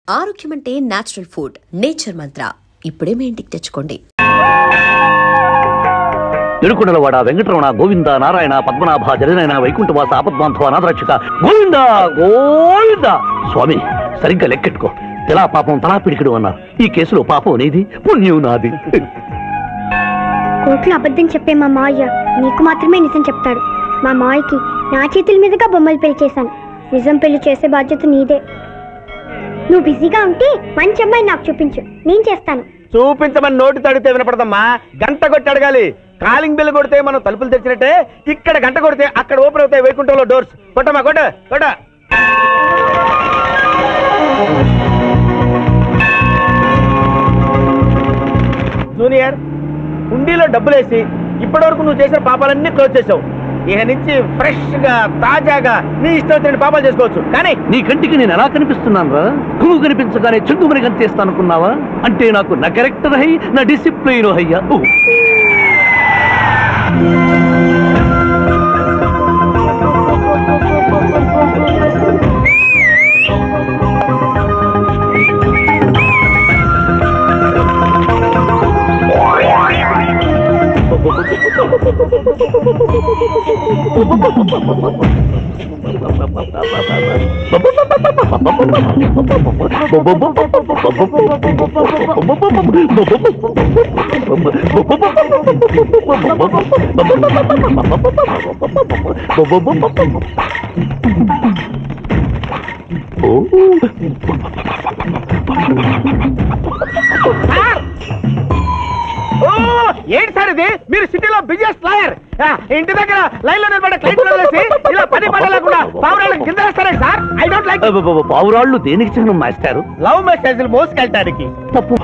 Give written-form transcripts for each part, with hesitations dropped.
ఆరోగ్యం అంటే natural food, nature మంత్ర. ఇప్పుడే మీ ఇంటికి తెచ్చుకోండి. తిరుకుడలవాడ వెంకటరమణ గోవింద నారాయణ పద్మనాభ జగనైన వైకుంఠవాస ఆపద్బాంధవ నాథరక్షక గోవింద గోవింద. స్వామి సరిగ్గా లెక్కెట్టుకో. తెలా పాపం తలా పిడికిడు అన్నారు. ఈ కేసులో పాపం నీది, పుణ్యం నాది. కోర్టులో అబద్ధం చెప్పే మా మావయ్య నీకు మాత్రమే నిజం చెప్తాడు. మా మావయ్యకి నా చేతుల మీదుగా బొమ్మలు పెళ్లి చేశాను. నిజం పెళ్లి చేసే బాధ్యత నీదే. నువ్వు బిజీగా ఉంటే మంచి అమ్మాయి నాకు చూపించు, నేను చేస్తాను. చూపించమని నోటి తడితే వినపడదమ్మా. గంట కొట్టి అడగాలి. కాలింగ్ బిల్ కొడితే మనం తలుపులు తెచ్చినట్టే ఇక్కడ గంట కొడితే అక్కడ ఓపెన్ అవుతాయి వైకుంఠంలో డోర్స్. కొట్టమ్మా కొట్ట కొట్ట. జూనియర్, హుండీలో డబ్బులేసి ఇప్పటి వరకు నువ్వు చేసిన పాపాలన్నీ క్లోజ్ చేసావు. ఇక నుంచి ఫ్రెష్ గా తాజాగా నీ ఇష్టం వచ్చిన పాపాలు చేసుకోవచ్చు. కానీ నీ కంటికి నేను ఎలా కనిపిస్తున్నాను రా? నువ్వు కనిపించగానే చెంగుమని కనిపిస్తాను అనుకున్నావా? అంటే నాకు నా క్యారెక్టర్ హై, నా డిసిప్లిన్ హయ్యా. ఏంటి సార్ ఇది? మీరు సిటీలో బిజినెస్ లాయర్, ఇంటి దగ్గర లైన్ లో నిలబడే క్లయింట్ వదిలేసి ఇలా పని పడలేకుండా పావురాళ్ళకి కింద వేస్తారే సార్? I don't like. పావురాళ్ళు దేనికి చిహ్నం మాస్టారు? లవ్ మెసేజ్లు మోసుకెళ్ళటానికి. తప్పు.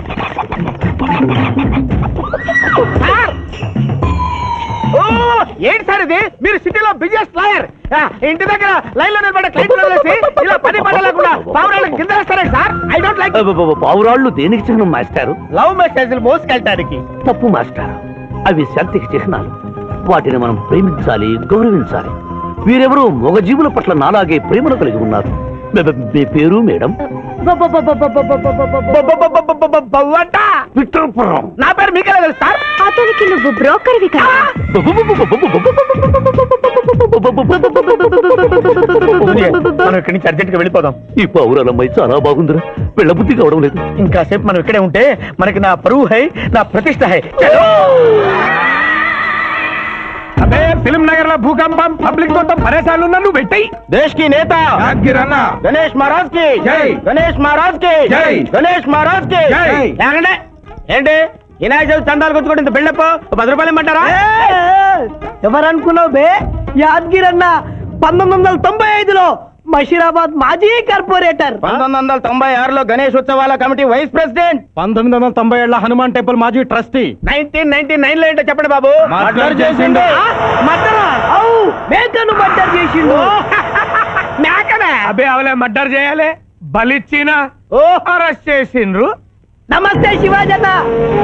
ఏంటి సార్ ఇది? మీరు సిటీలో బిజినెస్ లాయర్, ఇంటి దగ్గర లైన్ లో నిలబడే క్లయింట్ వదిలేసి ఇలా పని పడలేకుండా పావురాళ్ళకి కింద వేస్తారే సార్? I don't like. పావురాళ్ళు దేనికి చిహ్నం మాస్టారు? లవ్ మెసేజ్లు మోసుకెళ్ళటానికి. తప్పు మాస్టర్. అవి శాంతికి చిహ్నాలు. వాటిని మనం ప్రేమించాలి, గౌరవించాలి. వీరెవరూ మగజీవుల పట్ల నాలాగే ప్రేమను కలిగి ఉన్నారు. మీ పేరు మేడం? విక్టర్పురం. నా పేరు మీకెలా తెలుసు సార్? అతనికి నువ్వు బ్రోకర్వి కదా. మనం ఇక్కడి నుంచి అర్జెంట్ గా వెళ్ళిపోదాం. ఈ పౌరాలమ్మాయి చాలా బాగుందిరా, వెళ్ళబుద్ధి కావడం లేదు. ఇంకాసేపు మనం ఇక్కడే ఉంటే మనకి నా పరువు హై, నా ప్రతిష్ట హై. అబే ఫిల్మ్ నగర్ లో భూకంపం, పబ్లిక్ మొత్తం పరేషాన్లు ఉన్నా. నువ్వు పెట్టాయి. దేశ్ కి నేత గణేష్ మహారాజ్ కి జై, గణేష్ మహారాజ్ కి జై, గణేష్ మహారాజ్ కి జై. ఏంటి వినాయక చవితి చందాలు గుర్తుకోండి, ఇంత బిల్డప్ 10 రూపాయలు ఇమ్మంటారా? ఎవరనుకున్నావు బే? యాదగిరి అన్న 1995లో మషీరాబాద్ మాజీ కార్పొరేటర్, 1996లో గణేష్ ఉత్సవాల కమిటీ వైస్ ప్రెసిడెంట్, 1997లో హనుమాన్ టెంపుల్ మాజీ ట్రస్టీ, 1999లో ఏంటో చెప్పండి బాబు. మర్డర్ చేసిండు. మేకను మర్డర్ చేసిండు. మేకనే? అబే అవలే మర్డర్ చేయాలి, బలిచ్చిన అరెస్ట్ చేసిండ్రు. నమస్తే శివాజన్న,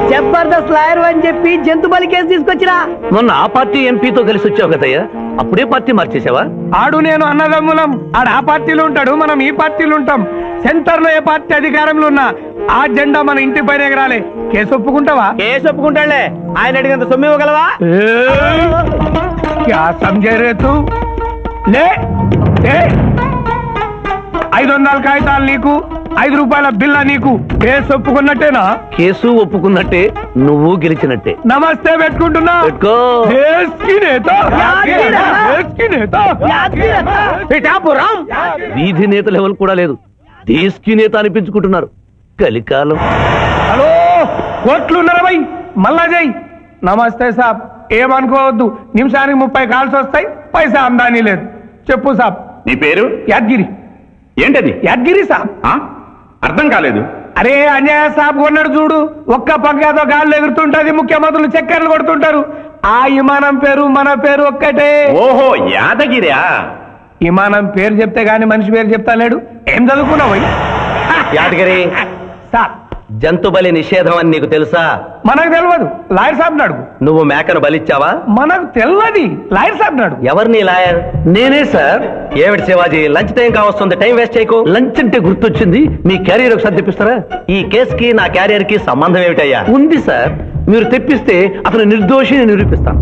జబర్దస్త్ లాయర్ అని చెప్పి జంతు బలి కేసు తీసుకొచ్చినా. మొన్న ఆ పార్టీ ఎంపీతో కలిసి వచ్చావు కదయ్యా, అప్పుడే పార్టీ మార్చేసావా? ఆడు నేను అన్నదమ్ములం. ఆడు ఆ పార్టీలో ఉంటాడు, మనం ఈ పార్టీలో ఉంటాం. సెంటర్ లో ఏ పార్టీ అధికారంలో ఉన్నా ఆ జెండా మన ఇంటి పైన ఎగరాలి. కేసు ఒప్పుకుంటావా? కేసు ఒప్పుకుంటాడులే. ఆయన అడిగినంత సొమ్ము ఇవ్వగలవా? క్యా సమझे रे तू? లే 500 కాగితాలు నీకు, 5 రూపాయల బిల్ల నీకు. కేసు ఒప్పుకున్నట్టేనా? కేసు ఒప్పుకున్నట్టే, నువ్వు గెలిచినట్టే. నమస్తే పెట్టుకుంటున్నా. వీధి నేత లెవెల్ కూడా లేదు, దేశీ నేత అనిపించుకుంటున్నారు. కలికాలం. హలో, కోట్లు ఉన్నారా భయ్? మళ్ళా జై. నమస్తే సాబ్, ఏమనుకోవద్దు. నిమిషానికి 30 కాల్స్ వస్తాయి, పైసా అందానీ లేదు. చెప్పు సాబ్. నీ పేరు? యాదగిరి. ఏంటది? యాదగిరి సాబ్. అర్థం కాలేదు. అరే అన్యాయ సాబ్ కొన్నాడు చూడు, ఒక్క పక్కతో గాల్లో ఎగురుతుంటది, ముఖ్యమంత్రులు చక్కర్లు కొడుతుంటారు. ఆ విమానం పేరు మన పేరు ఒక్కటే. ఓహో, యాదగిరా? విమానం పేరు చెప్తే గాని మనిషి పేరు చెప్తా లేడు. ఏం చదువుకున్నావు? యాదగిరి సార్ జంతు బలి నిషేధం అని నీకు తెలుసా? మనకు తెలియదు, లాయర్ సాబ్ అడుగు. నువ్వు మేకను బలిచ్చావా? మనకు తెలియదు, లాయర్ సాబ్ అడుగు. ఎవరు నీ లాయర్? నేనే సార్. ఏమిటి శివాజీ, లంచ్ టైం కావస్తుంది, టైం వేస్ట్ చేయకు. లంచ్ అంటే గుర్తొచ్చింది, మీ క్యారియర్ ఒకసారి తెప్పిస్తారా? ఈ కేసుకి నా క్యారియర్ కి సంబంధం ఏమిటయ్యా? ఉంది సార్, మీరు తెప్పిస్తే అతను నిర్దోషిని నిరూపిస్తాను.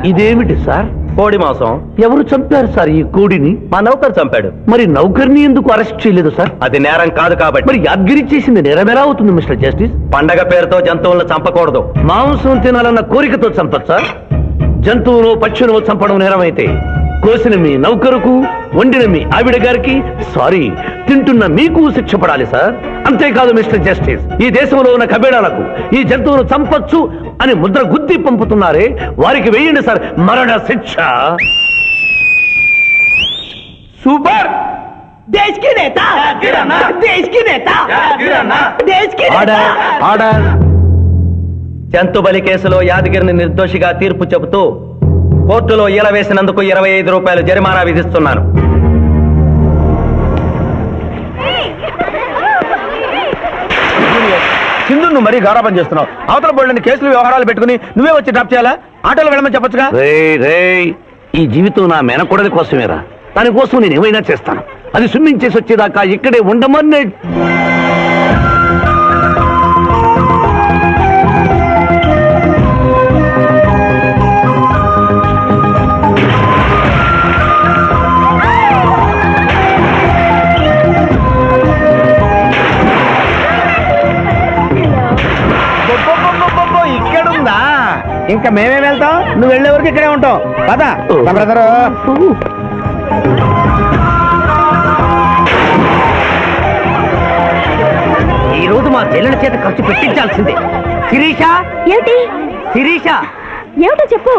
ఇదేమిటి సార్? కోడి మాంసం. ఎవరు చంపారు సార్ ఈ కోడిని? మా నౌకరు చంపాడు. మరి నౌకర్ని ఎందుకు అరెస్ట్ చేయలేదు సార్? అది నేరం కాదు కాబట్టి. మరి యాద్గిరి చేసింది నేరమేలా అవుతుంది మిస్టర్ జస్టిస్? పండగ పేరుతో జంతువులను చంపకూడదు. మాంసం తినాలన్న కోరికతో చంపచ్చా? జంతువును పక్షును చంపడం నేరమైతే కోసిన మీ నౌకరుకు, వండిన మీ ఆవిడ గారికి, సారీ తింటున్న మీకు శిక్ష పడాలి సార్. అంతేకాదు మిస్టర్ జస్టిస్, ఈ దేశంలో ఉన్న కబేడాలకు ఈ జంతువును చంపొచ్చు అని ముద్ర గుద్ది పంపుతున్నారే, వారికి వేయండి సార్ మరణ శిక్ష. సూపర్. దేశ్ కి నేత, దేశ్ కి నేత, దేశ్ కి నేత. ఆర్డర్. జంతు బలి కేసులో యాదగిరిని నిర్దోషిగా తీర్పు చెబుతూ కోర్టులో ఈల వేసినందుకు 25 రూపాయలు జరిమానా విధిస్తున్నాను. సింధు నువ్వు మరీ గారాబం చేస్తున్నావు. అవతల బోళ్ళని కేసులు వ్యవహారాలు పెట్టుకుని నువ్వే వచ్చి డ్రాప్ చేయాలా? ఆటోలో వెళ్ళమని చెప్పొచ్చుగా. ఈ జీవితం నా మేనకోడలి కోసమేరా, దానికోసం నేను ఏమైనా చేస్తాను. అది స్విమ్మింగ్ చేసి వచ్చేదాకా ఇక్కడే ఉండమని. ఇక్కడుందా? ఇంకా మేమే వెళ్తాం, నువ్వు వెళ్లే వరకు ఇక్కడే ఉంటాం. పదా బ్రదరు. ఈ రోజు మా చెల్లెల చేత ఖర్చు పెట్టించాల్సిందే. శిరీష, ఏమిటి శిరీష, ఏమిటో చెప్పు.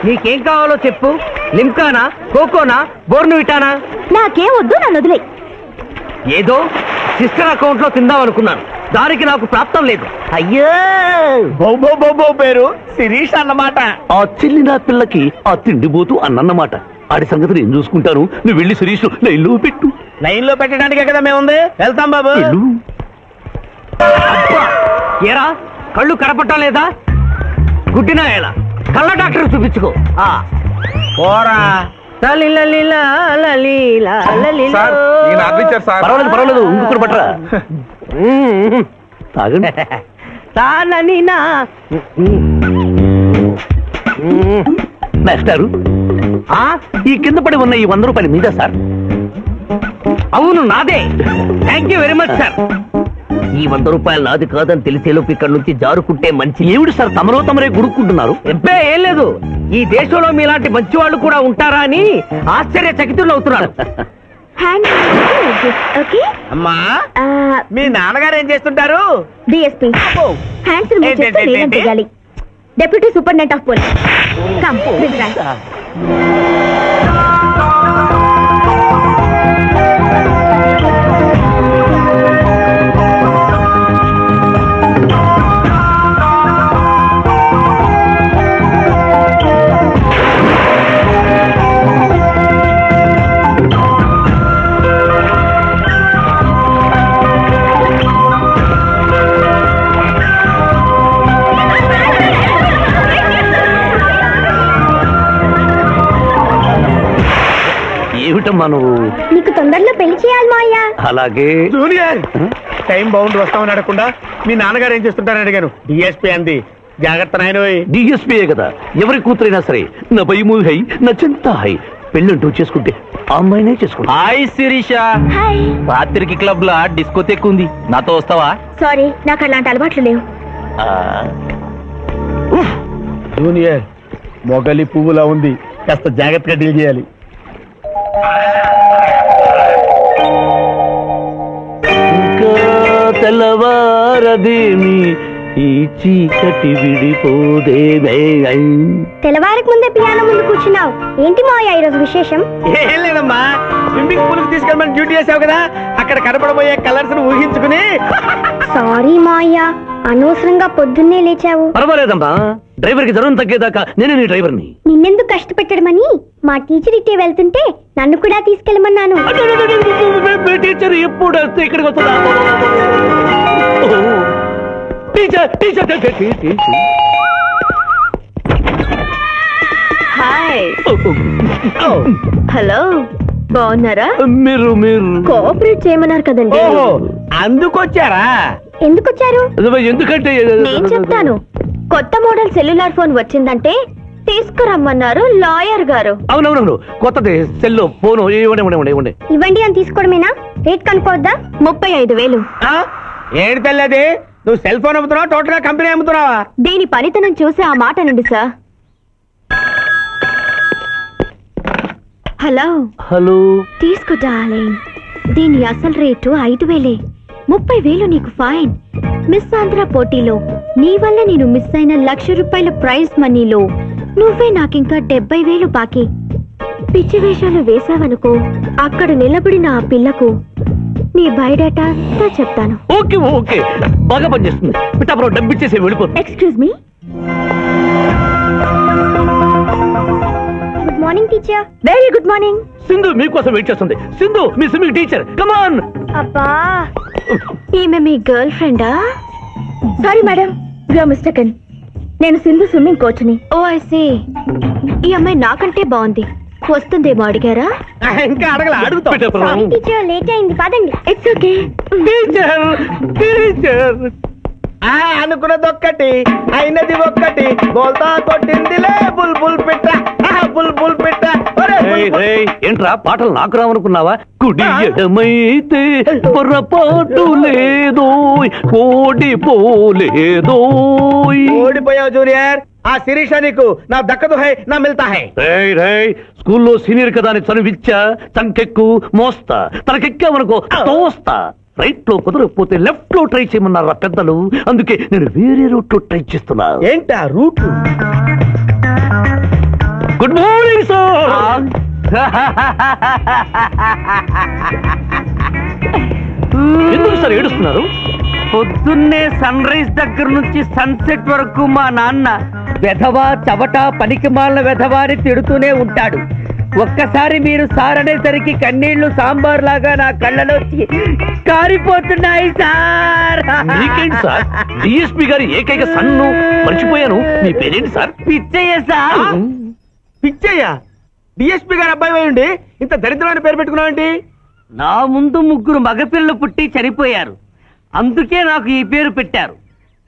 నీకేం కావాలో చెప్పు. లిమ్కానా, కోకోనా, బోర్న్విటానా? నాకేం వద్దు, నన్ను వదిలే. ఏదో సిస్టర్ అకౌంట్ లో తిందామనుకున్నాను, దానికి నాకు ప్రాప్తం లేదు. అయ్యో, బౌబో పేరు శిరీష్ అన్నమాట. ఆ చెల్లిన పిల్లకి ఆ తిండిపోతూ అన్నమాట. ఆడి సంగతి నేను చూసుకుంటాను, నువ్వు వెళ్ళి శిరీష్ లైన్లో పెట్టు. లైన్ లో పెట్టడానికే కదా మేముంది, వెళ్తాం బాబు. ఏరా, కళ్ళు కనపట్టం లేదా? గుడ్డినా ఎలా? కళ్ళ డాక్టర్ చూపించుకో. పోరా. పర్వాలేదు పర్వాలేదు, ఇంకొకటి పట్టరా. తాగండి. మాస్టారు, ఈ కింద పడి ఉన్న ఈ 100 రూపాయలు మీద సార్? అవును, నాదే. Thank you very much sir. ఈ 100 రూపాయలు నాది కాదని తెలిసేలోపు ఇక్కడ నుంచి జారుకుంటే మంచి. ఏమిటి సార్ తమరో తమరే గుడుక్కుంటున్నారు? ఎబ్బే ఏం లేదు, ఈ దేశంలో మీలాంటి మంచి వాళ్ళు కూడా ఉంటారా అని ఆశ్చర్యచకితులు అవుతున్నారు. అమ్మా, మీ నాన్నగారు ఏం చేస్తుంటారు? డిఎస్పీ. హ్యాండ్స్ రిమూవ్ చేస్తే నేనేం చేయాలి? Deputy superintendent of police. Come please right. ఏమిటమ్మా నువ్వు? నీకు తొందరలో పెళ్లి చేయాలి మాయ. అలాగే. జూనియర్, టైం బౌండ్ వస్తామని అడగకుండా మీ నాన్నగారు ఏం చేస్తుంటారని అడిగాను. డిఎస్పీ అంది. జాగ్రత్త నాయన. డిఎస్పీయే కదా, ఎవరి కూతురైనా సరే నా భయము హై, నా చింత హై. పెళ్ళంటూ చేసుకుంటే ఆ అమ్మాయినే చేసుకుంటా. హాయ్ శిరీష. హాయ్. రాత్రికి క్లబ్ లా డిస్కోతెక్ ఉంది, నాతో వస్తావా? సారీ, నాకు అలాంటి అలవాట్లు లేవు. జూనియర్, మొగలి పువ్వులా ఉంది, కాస్త జాగ్రత్తగా డీల్ చేయాలి. ఇంకా తెల్లవారదేమి ఈ చీకటి విడిపోదేమే. తెల్లవారికి ముందే పియానో ముందు కూర్చున్నావు. ఏంటి మావయ్య ఈరోజు విశేషం? ఏం లేదమ్మా, స్విమ్మింగ్ పూల్ కి తీసుకెళ్ళమని డ్యూటీ చేసావు కదా, అక్కడ కనపడబోయే కలర్స్ ఊహించుకుని. సారీ మావయ్య, అనవసరంగా పొద్దున్నే లేచావు. పర్వాలేదమ్మా, డ్రైవర్ కి జ్వరం తగ్గేదాకా నేనే నీ డ్రైవర్ని. నిన్నెందుకు కష్టపెట్టడమని మా టీచర్ ఇట్టే వెళ్తుంటే నన్ను కూడా తీసుకెళ్ళమన్నాను. టీచర్ ఎప్పుడు వస్తే ఇక్కడికి వస్తుందా? టీచర్ టీచర్ హాయ్, హలో, బాగున్నారా? మీరు కోఆపరేట్ చేయమన్నారు కదండి. ఓహో, అందుకొచ్చారా? ఎందుకొచ్చారు? ఎందుకంటే నేను చెప్తాను. కొత్త మోడల్ సెల్యులార్ ఫోన్ వచ్చిందంటే తీసుకురమ్మన్నారు లాయర్ గారు. అవునవునవును, కొత్తది సెల్లో ఫోను. ఇవ్వండి. ఇవ్వండి అని తీసుకోవడమేనా? రేట్ కనుక్కోవద్దా? 35,000. ఏడు తెల్లది, నువ్వు సెల్ ఫోన్ అమ్ముతున్నావా, టోటల్ గా కంపెనీ అమ్ముతున్నావా? దీని పనితనం చూసి ఆ మాట నండి సార్. హలో, తీసుకో డార్లింగ్. దీని అసలు రేటు 5,000. 30,000 నీకు ఫైన్. మిస్ ఆంధ్ర పోటీలో నీ వల్ల నేను మిస్ అయిన ₹1,00,000 ప్రైజ్ మనీలో నువ్వే నాకింకా 70,000 బాకీ. పిచ్చి వేషాలు వేసావనుకో, అక్కడ నిలబడిన ఆ పిల్లకు నీ బయోడేటా అంతా చెప్తాను. ఓకే, బాగా పనిచేస్తుంది. పిఠాపురం డబ్బిచ్చేసి వెళ్ళిపోతుంది. Excuse me. Good morning teacher. Very good morning. Sindhu మీకోసం వెయిట్ చేస్తుంది. సింధు మీ స్విమ్మింగ్ టీచర్, కమ్ ఆన్. అబ్బా, ఈమె మీ గర్ల్ ఫ్రెండా? Sorry madam, you are mistaken. నేను సింధు స్విమ్మింగ్ కోచ్ని. Oh I see. ఈ అమ్మాయి నాకంటే బాగుంది, వస్తుందేమో అడిగారా? ఇంకా అడగల, అడుగుతా. సారీ టీచర్, లేట్ అయింది, పదండి. It's okay. టీచర్ అనుకున్నది ఒక్కటి, అయినది ఒక్కటి. బోల్తా కొట్టిందిలే బుల్బుల్ పిట్ట, బుల్బుల్ పిట్ట. ఏంట్రా పాటలు నాకు రావనుకున్నావా? కుడి ఎడమైతే పొరపాటు లేదో, ఓడిపోలేదో. ఓడిపోయావు జూనియర్, ఆ శిరీష నీకు నా దక్కదు హై, నా మిల్తా హై. స్కూల్లో సీనియర్ కదా అని చనువిచ్చా, చంకెక్కు మోస్తా, తనకెక్కావనుకో తోస్తా. రైట్ లో కుదరకపోతే లెఫ్ట్ లో ట్రై చేయమన్నారా పెద్దలు, అందుకే నేను వేరే రూట్ లో ట్రై చేస్తున్నా. ఏంటా రూట్? Good morning sir. ఎందుకు సార్ ఏడుస్తున్నారు? పొద్దున్నే సన్ రైజ్ దగ్గర నుంచి సన్సెట్ వరకు మా నాన్న వెధవా చవట పనికిమాలిన వెధవా అని తిడుతూనే ఉంటాడు. ఒక్కసారి మీరు సార్ అనేసరికి కన్నీళ్లు సాంబార్ లాగా నా కళ్ళలోకి కారిపోతున్నాయి సార్. మీకేంటి సార్, డిఎస్పీ గారి ఏకైక సన్ను మర్చిపోయాను. మీ పేరేంటి sir? Pichaiah sir. Pichaiah? DSP గారి అబ్బాయి ఉండి ఇంత దరిద్రమైన పేరు పెట్టుకున్నావేంటి? నా ముందు 3 మగపిల్లలు పుట్టి చనిపోయారు, అందుకే నాకు ఈ పేరు పెట్టారు.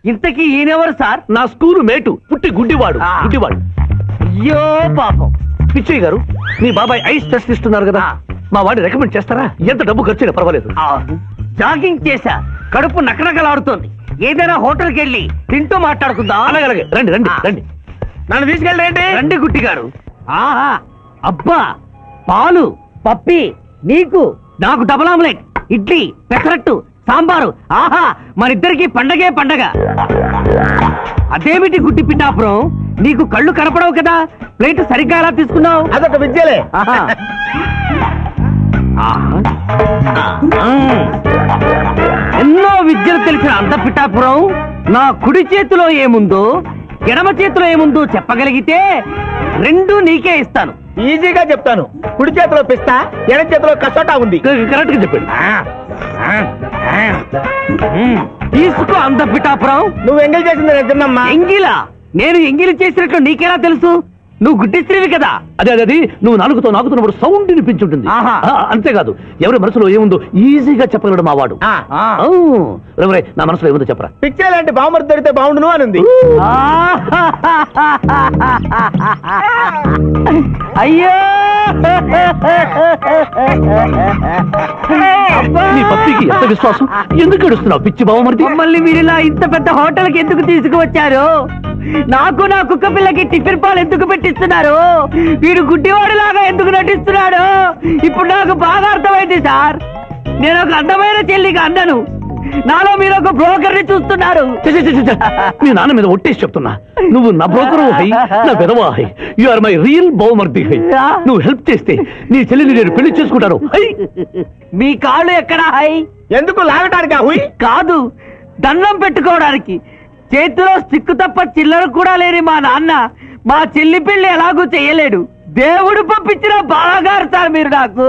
ఇంతకీ ఈయనెవరు సార్? నా స్కూలు మేటు, పుట్టి గుడ్డివాడు. అయ్యో పాపం. పిచ్చయ్య గారు, మీ బాబాయ్ ఐస్ టెస్ట్ ఇస్తున్నారు కదా, మా వాడిని రికమెండ్ చేస్తారా? ఎంత డబ్బు ఖర్చు పర్వాలేదు. జాగింగ్ చేశా, కడుపు నకనకలాడుతోంది. ఏదైనా హోటల్కి వెళ్ళి తింటూ మాట్లాడుకుందాం. అలాగే రండి. నన్ను తీసుకెళ్ళండి. రండి గుట్టి గారు. ఆహా, అబ్బా, పాలు, పప్పి, నీకు నాకు డబుల్ ఆమ్లెట్, ఇడ్లీ, పెసరట్టు, సాంబారు. ఆహా, మనిద్దరికి పండగే పండగ. అదేమిటి గుడ్డి పిఠాపురం, నీకు కళ్ళు కనపడవు కదా, ప్లేట్ సరిగ్గా ఎలా తీసుకున్నావు? అదొక విద్యలే. ఎన్నో విద్యలు తెలిసిన అంత పిఠాపురం నా కుడి చేతిలో ఏముందో ఎడమ చేతిలో ఏముందో చెప్పగలిగితే 2 నీకే ఇస్తాను. ఈజీగా చెప్తాను. కుడి చేతిలో పిస్తా, ఎడం చేతిలో కసోటా ఉంది. కరెక్ట్ గా చెప్పండి. తీసుకో అంత పిఠాపురం. నువ్వు ఎంగిల్ చేసింది నిజమమ్మా. ఎంగిలా? నేను ఎంగిలి చేసినట్లు నీకెలా తెలుసు? నువ్వు గుడ్డిస్త్రీవి కదా. అది నువ్వు నాకుతున్నప్పుడు సౌండ్ వినిపించుంటుంది. అంతేకాదు, ఎవరి మనసులో ఏముందో ఈజీగా చెప్పగలడు మా వాడు. నా మనసులో ఏముందో చెప్పరా? పిక్చర్ లాంటి బాంబర్ దొరికితే బాగుండును అని ఉంది. అయ్యో, నీ పప్పికి ఎంత విశ్వాసం, ఎందుకు ఏడుస్తున్నావు పిచ్చి బావమరిది? మమ్మల్ని మీరిలా ఇంత పెద్ద హోటల్కి ఎందుకు తీసుకువచ్చారు? నాకు నా కుక్క పిల్లకి టిఫిన్ పాలు ఎందుకు పెట్టిస్తున్నారు? వీడు గుడ్డివాడిలాగా ఎందుకు నటిస్తున్నాడు? ఇప్పుడు నాకు బాగా అర్థమైంది సార్. నేను ఒక అందమైన చెల్లికి అందను, నాలో మీరు ఒక బ్రోకర్ ని చూస్తున్నారు. మీ నాన్న మీద ఒట్టేసి చెప్తున్నా, నువ్వు నా బ్రోకరు హై, నా విధవా హై. యు ఆర్ మై రియల్ బహుమర్ది హై. నువ్వు హెల్ప్ చేస్తే నీ చెల్లిని నేను పెళ్లి చేసుకుంటాను. మీ కాళ్ళు ఎక్కడా హై? ఎందుకు లాగటానికి హుయ్? కాదు, దండం పెట్టుకోవడానికి. చేతిలో స్టిక్ తప్ప చిల్లర కూడా లేని మా నాన్న మా చెల్లి పెళ్లి ఎలాగూ చెయ్యలేడు. దేవుడు పంపించిన బాగా సార్ మీరు నాకు.